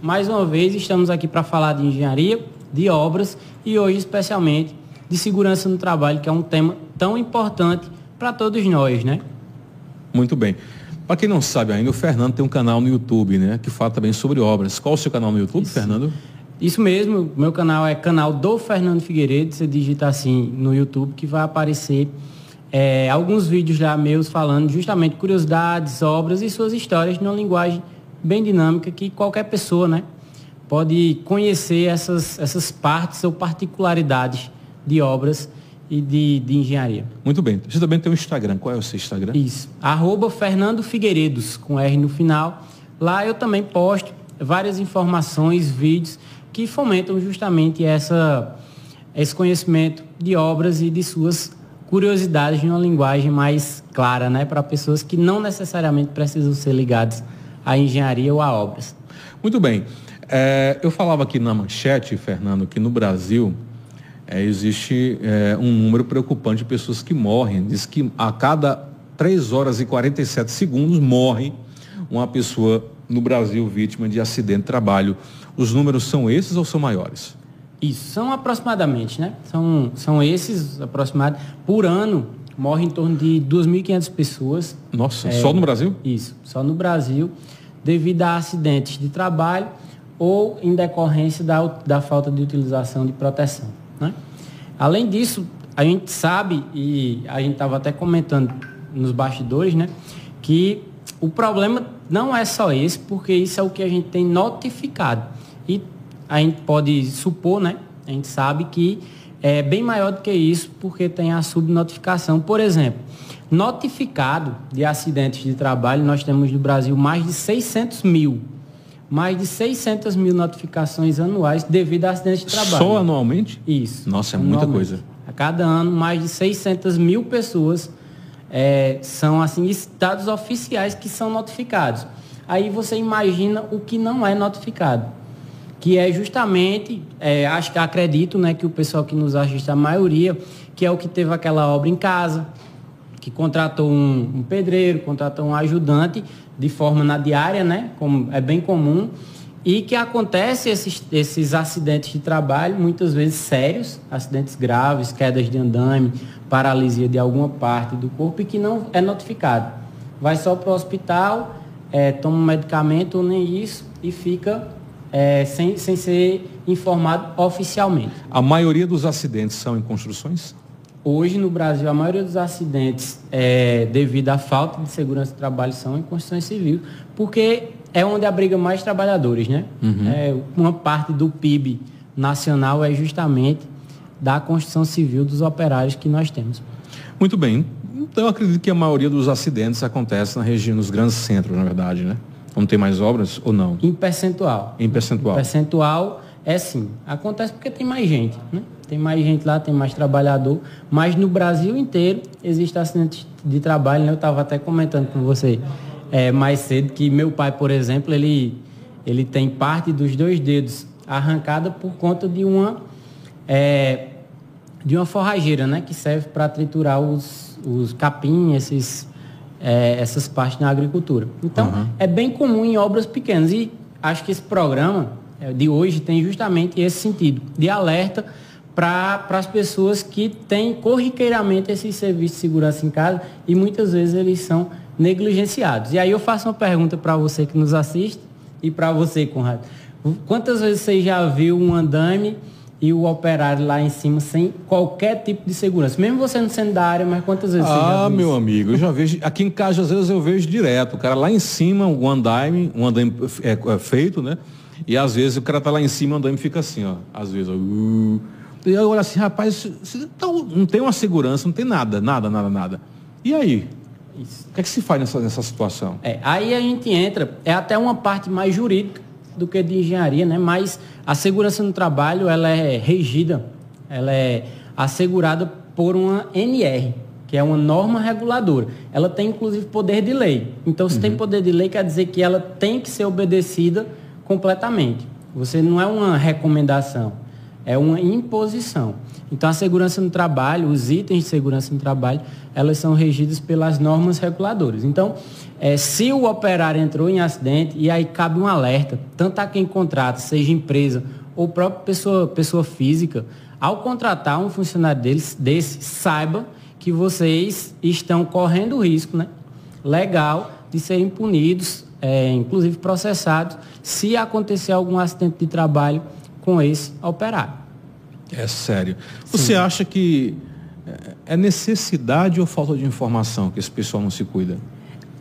mais uma vez estamos aqui para falar de engenharia, de obras e hoje especialmente de segurança no trabalho, que é um tema tão importante para todos nós, né? Muito bem. Para quem não sabe ainda, o Fernando tem um canal no YouTube, né? Que fala também sobre obras. Qual o seu canal no YouTube, Fernando? Isso mesmo, meu canal é canal do Fernando Figueiredo. Você digita assim no YouTube que vai aparecer alguns vídeos lá meus falando justamente curiosidades, obras e suas histórias numa linguagem bem dinâmica que qualquer pessoa, né, pode conhecer essas partes ou particularidades de obras e de engenharia. Muito bem. Você também tem um Instagram. Qual é o seu Instagram? Isso. @Fernando Figueiredos, com R no final. Lá eu também posto várias informações, vídeos que fomentam justamente esse conhecimento de obras e de suas curiosidades em uma linguagem mais clara, né, para pessoas que não necessariamente precisam ser ligadas à engenharia ou a obras. Muito bem. Eu falava aqui na manchete, Fernando, que no Brasil existe um número preocupante de pessoas que morrem. Diz que a cada 3 horas e 47 segundos morre uma pessoa no Brasil vítima de acidente de trabalho. Os números são esses ou são maiores? Isso, são aproximadamente, né? São esses aproximados. Por ano, morre em torno de 2.500 pessoas. Nossa, só no Brasil? Isso, só no Brasil, devido a acidentes de trabalho ou em decorrência da falta de utilização de proteção, né? Além disso, a gente sabe, e a gente estava até comentando nos bastidores, né, que o problema não é só esse, porque isso é o que a gente tem notificado. E a gente pode supor, né, a gente sabe que é bem maior do que isso, porque tem a subnotificação. Por exemplo, notificado de acidentes de trabalho, nós temos no Brasil mais de 600 mil notificações anuais devido a acidentes de trabalho. Só anualmente? Isso. Nossa, é muita coisa. A cada ano, mais de 600 mil pessoas são, assim, dados oficiais que são notificados. Aí você imagina o que não é notificado, que é justamente, acredito, né, que o pessoal que nos assiste, a maioria, que é o que teve aquela obra em casa, que contratou um pedreiro, contratou um ajudante de forma na diária, né, como é bem comum, e que acontece esses acidentes de trabalho, muitas vezes sérios, acidentes graves, quedas de andame, paralisia de alguma parte do corpo e que não é notificado. Vai só para o hospital, toma um medicamento ou nem isso e fica sem ser informado oficialmente. A maioria dos acidentes são em construções? Hoje, no Brasil, a maioria dos acidentes, devido à falta de segurança do trabalho, são em construções civis, porque é onde abriga mais trabalhadores, né? Uhum. Uma parte do PIB nacional é justamente da construção civil dos operários que nós temos. Muito bem. Então, eu acredito que a maioria dos acidentes acontece na região, nos grandes centros, na verdade, né? Não tem mais obras ou não? Em percentual. Em percentual. Em percentual, sim. Acontece porque tem mais gente, né? Tem mais gente lá, tem mais trabalhador, mas no Brasil inteiro existe acidente de trabalho, né? Eu estava até comentando com você mais cedo que meu pai, por exemplo, ele tem parte dos 2 dedos arrancada por conta de uma forrageira, né? Que serve para triturar os capim, essas partes na agricultura. Então, é bem comum em obras pequenas e acho que esse programa de hoje tem justamente esse sentido de alerta para as pessoas que têm corriqueiramente esses serviços de segurança em casa e muitas vezes eles são negligenciados. E aí eu faço uma pergunta para você que nos assiste e para você, Conrado. Quantas vezes você já viu um andame e o operário lá em cima sem qualquer tipo de segurança? Mesmo você não sendo da área, mas quantas vezes você já viu isso? Meu amigo, eu já vejo, aqui em casa às vezes eu vejo direto, o cara lá em cima, um andame feito, né? E às vezes o cara tá lá em cima, o andame fica assim, ó, às vezes, e eu olho assim, rapaz, não tem uma segurança, não tem nada. E aí? Isso. O que é que se faz nessa situação? Aí a gente entra, até uma parte mais jurídica do que de engenharia, né? Mas a segurança no trabalho, ela é regida, ela é assegurada por uma NR, que é uma norma reguladora. Ela tem, inclusive, poder de lei. Então, se tem poder de lei, quer dizer que ela tem que ser obedecida completamente. Você não é uma recomendação. é uma imposição. Então, a segurança no trabalho, os itens de segurança no trabalho, elas são regidas pelas normas reguladoras. Então, se o operário entrou em acidente, e aí cabe um alerta, tanto a quem contrata, seja empresa ou própria pessoa física, ao contratar um funcionário desse, saiba que vocês estão correndo o risco, né, legal de serem punidos, inclusive processados, se acontecer algum acidente de trabalho com esse operário. É sério. Você acha que é necessidade ou falta de informação que esse pessoal não se cuida?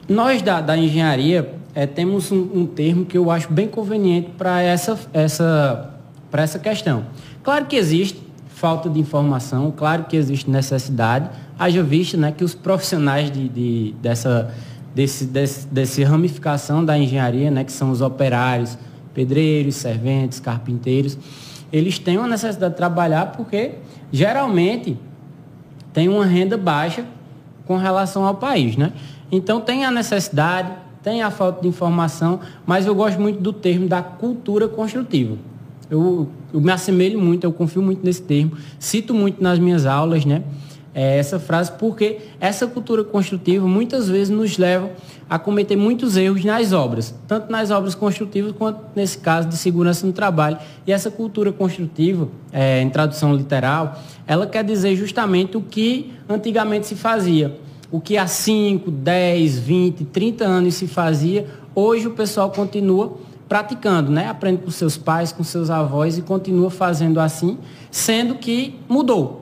Nós da engenharia temos um termo que eu acho bem conveniente para essa questão. Claro que existe falta de informação, claro que existe necessidade, haja visto, né, que os profissionais dessa ramificação da engenharia, né, que são os operários, pedreiros, serventes, carpinteiros, eles têm uma necessidade de trabalhar porque geralmente tem uma renda baixa com relação ao país, né? Então tem a necessidade, tem a falta de informação, mas eu gosto muito do termo da cultura construtiva. Eu me assemelho muito, eu confio muito nesse termo, cito muito nas minhas aulas, né? Essa frase, porque essa cultura construtiva muitas vezes nos leva a cometer muitos erros nas obras, tanto nas obras construtivas quanto nesse caso de segurança no trabalho. E essa cultura construtiva, em tradução literal, ela quer dizer justamente o que antigamente se fazia. O que há 5, 10, 20, 30 anos se fazia, hoje o pessoal continua praticando, né? Aprende com seus pais, com seus avós e continua fazendo assim, sendo que mudou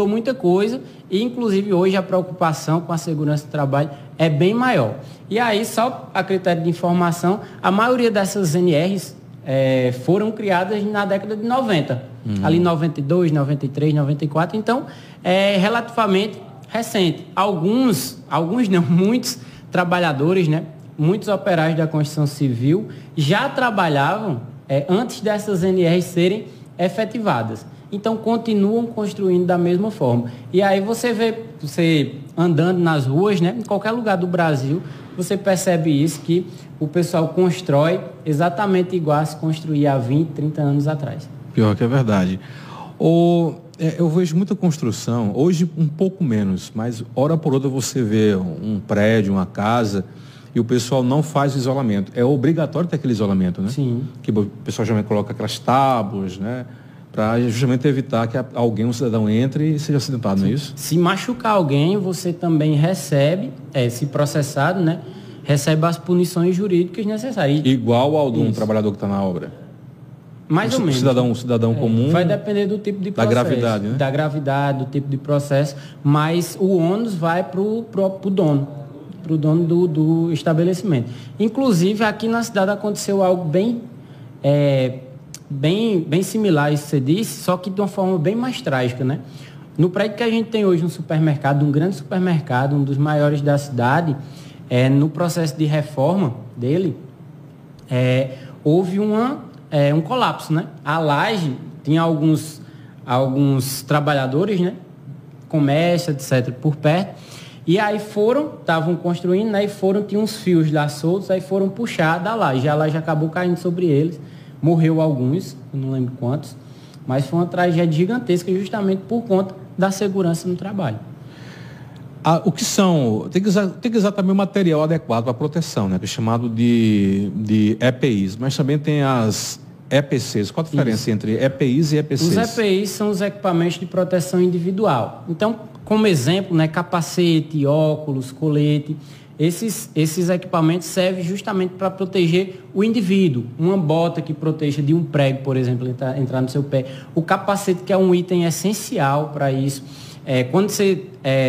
muita coisa e, inclusive, hoje a preocupação com a segurança do trabalho é bem maior. E aí, só a critério de informação, a maioria dessas NRs foram criadas na década de 90, ali 92, 93, 94, então, relativamente recente. Alguns não, muitos trabalhadores, né, muitos operários da construção civil já trabalhavam antes dessas NRs serem efetivadas. Então, continuam construindo da mesma forma. E aí você andando nas ruas, né, em qualquer lugar do Brasil, você percebe isso, que o pessoal constrói exatamente igual a se construía há 20, 30 anos atrás. Pior que é verdade. Eu vejo muita construção, hoje um pouco menos, mas hora por outra você vê um prédio, uma casa, e o pessoal não faz isolamento. É obrigatório ter aquele isolamento, né? Sim. Que o pessoal geralmente coloca aquelas tábuas, né? Para justamente evitar que um cidadão entre e seja acidentado, não é isso? Se machucar alguém, você também recebe, se processado, né? Recebe as punições jurídicas necessárias. Igual ao de um trabalhador que está na obra? Mais ou menos. Cidadão comum. Vai depender do tipo de processo. Da gravidade, né? Da gravidade, do tipo de processo. Mas o ônus vai para o dono. Para o dono do estabelecimento. Inclusive, aqui na cidade aconteceu algo bem similar a isso que você disse, só que de uma forma bem mais trágica, né? No prédio que a gente tem hoje, um supermercado, um grande supermercado, um dos maiores da cidade, no processo de reforma dele, houve um colapso, né? A laje tinha alguns trabalhadores, né? Comércio, etc., por perto, e aí estavam construindo, né? Tinha uns fios lá soltos, aí foram puxar da laje, a laje acabou caindo sobre eles. Morreu alguns, eu não lembro quantos, mas foi uma tragédia gigantesca justamente por conta da segurança no trabalho. O que são... Tem que usar também o material adequado para a proteção, né? Que é chamado de EPIs, mas também tem as EPCs. Qual a diferença entre EPIs e EPCs? Os EPIs são os equipamentos de proteção individual. Então, como exemplo, né, capacete, óculos, colete... Esses equipamentos servem justamente para proteger o indivíduo. Uma bota que proteja de um prego, por exemplo, entrar no seu pé. O capacete, que é um item essencial para isso. Quando você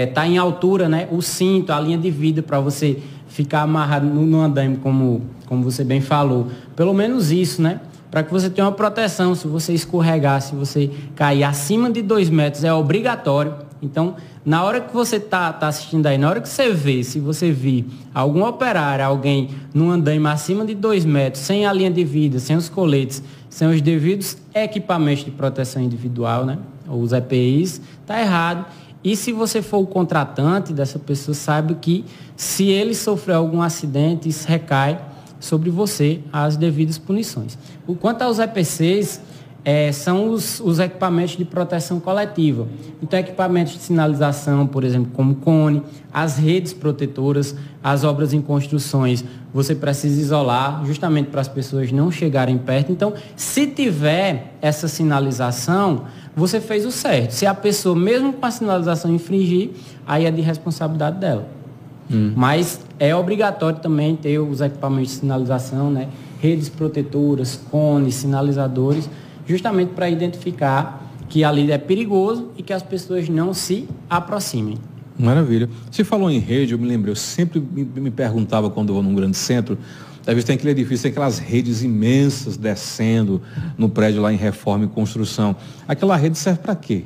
está em altura, né, o cinto, a linha de vida para você ficar amarrado no andaime, como você bem falou. Pelo menos isso, né? Para que você tenha uma proteção. Se você escorregar, se você cair acima de 2 metros, é obrigatório. Então, na hora que você tá assistindo aí, na hora que se você vir algum operário, alguém num andaime acima de 2 metros, sem a linha de vida, sem os coletes, sem os devidos equipamentos de proteção individual, né? Os EPIs, tá errado. E se você for o contratante dessa pessoa, saiba que se ele sofrer algum acidente, isso recai sobre você as devidas punições. Quanto aos EPCs, são os equipamentos de proteção coletiva. Então, equipamentos de sinalização, por exemplo, como cone, as redes protetoras, as obras em construções, você precisa isolar justamente para as pessoas não chegarem perto. Então, se tiver essa sinalização, você fez o certo. Se a pessoa, mesmo com a sinalização, infringir, aí é de responsabilidade dela. Mas é obrigatório também ter os equipamentos de sinalização, né? Redes protetoras, cones, sinalizadores, justamente para identificar que ali é perigoso e que as pessoas não se aproximem. Maravilha. Você falou em rede, eu me lembrei, eu sempre me perguntava quando eu vou num grande centro, às vezes tem aquele edifício, tem aquelas redes imensas descendo no prédio lá em reforma e construção. Aquela rede serve para quê?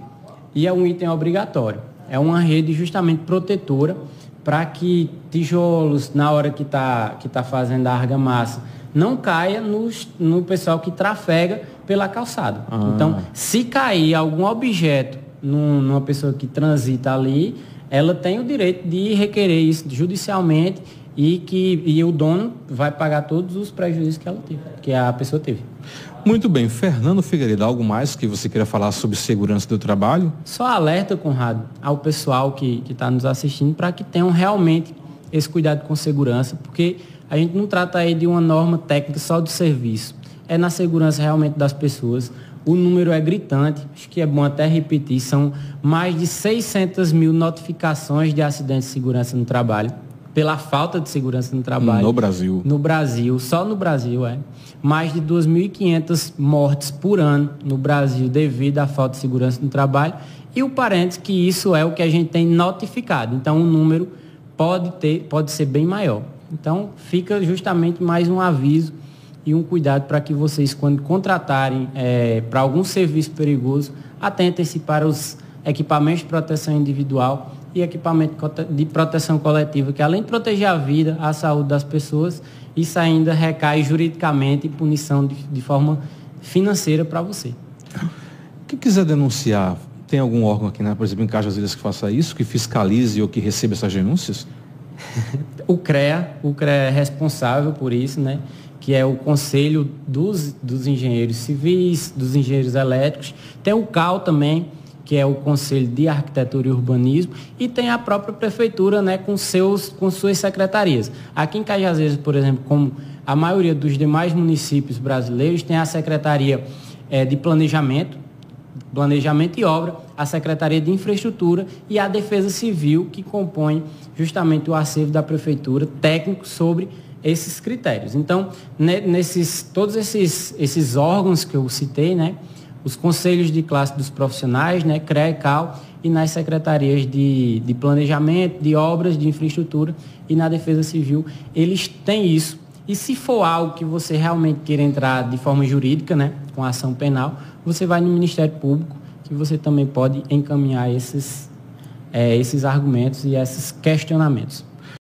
E é um item obrigatório. É uma rede justamente protetora para que tijolos, na hora que tá fazendo a argamassa, não caia no pessoal que trafega pela calçada. Então, se cair algum objeto numa pessoa que transita ali, ela tem o direito de requerer isso judicialmente e o dono vai pagar todos os prejuízos que ela teve, que a pessoa teve. Muito bem. Fernando Figueiredo, algo mais que você queira falar sobre segurança do trabalho? Só alerta, Conrado, ao pessoal que está nos assistindo para que tenham realmente esse cuidado com segurança, porque a gente não trata aí de uma norma técnica só do serviço. É na segurança realmente das pessoas. O número é gritante, acho que é bom até repetir, são mais de 600 mil notificações de acidentes de segurança no trabalho, pela falta de segurança no trabalho. No Brasil. No Brasil, só no Brasil, mais de 2.500 mortes por ano no Brasil devido à falta de segurança no trabalho. E o parênteses que isso é o que a gente tem notificado. Então, o número pode ser bem maior. Então, fica justamente mais um aviso e um cuidado para que vocês, quando contratarem para algum serviço perigoso, atentem-se para os equipamentos de proteção individual e equipamento de proteção coletiva, que além de proteger a vida, a saúde das pessoas, isso ainda recai juridicamente em punição de forma financeira para você. Quem quiser denunciar, tem algum órgão aqui, né, por exemplo, em Cajazeiras que faça isso, que fiscalize ou que receba essas denúncias? O CREA é responsável por isso, né? Que é o Conselho dos Engenheiros Civis, dos Engenheiros Elétricos. Tem o CAL também, que é o Conselho de Arquitetura e Urbanismo, e tem a própria Prefeitura, né, com suas secretarias. Aqui em Cajazeiras, por exemplo, como a maioria dos demais municípios brasileiros, tem a Secretaria de Planejamento e Obra, a Secretaria de Infraestrutura e a Defesa Civil, que compõe justamente o acervo da Prefeitura técnico sobre esses critérios. Então, todos esses órgãos que eu citei, né, os conselhos de classe dos profissionais, né, CREA e CAL, e nas secretarias de planejamento, de obras, de infraestrutura e na Defesa Civil, eles têm isso. E se for algo que você realmente queira entrar de forma jurídica, né, com ação penal, você vai no Ministério Público, que você também pode encaminhar esses argumentos e esses questionamentos.